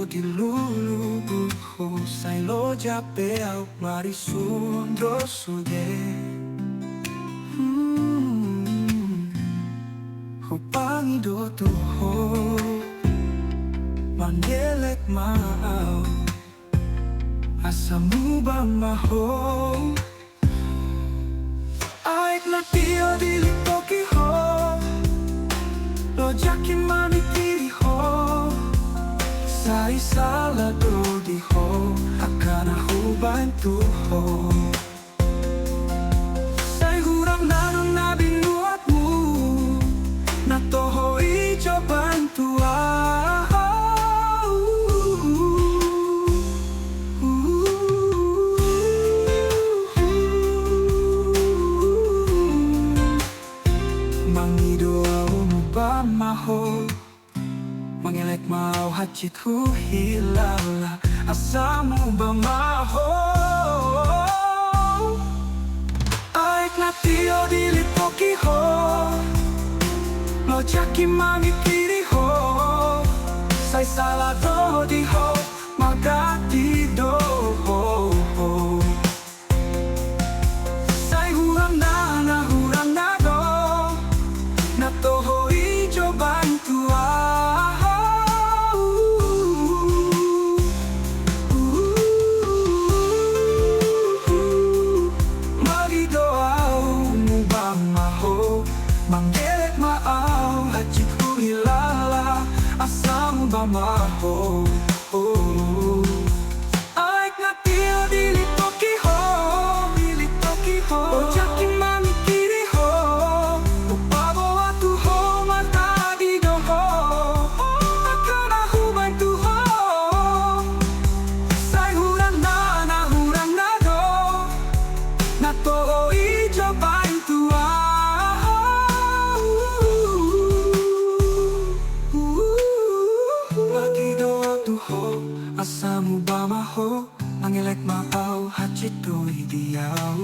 di lulubuho Say lo jape au marisundo sude Hupangi do tuho Mangelek mau Asamu ba maho Aik na tio di litoki ho Lo jaki mami tiri ho Sa isala do di ho Akan aku bantu ho Say hurang nanong nabinuatmu Na toho ijo bantu Maho Mangelek mau hajit hu hilala Asamu ba maho Aik na tio di litoki ho Lo jaki mami kiri ho Say salah do di ho Magati do ho Say hurang na do Na toho bantu Magidoau mubang maho Manggelek maau hajit hu hilala Asam ba maho Aik na tio di litoki ho Ojaki mami kiri ho Upabo atu ho Toho ijo bantu Lagi doa tuho Asamu ba maho Mangelek mau hajit do idiau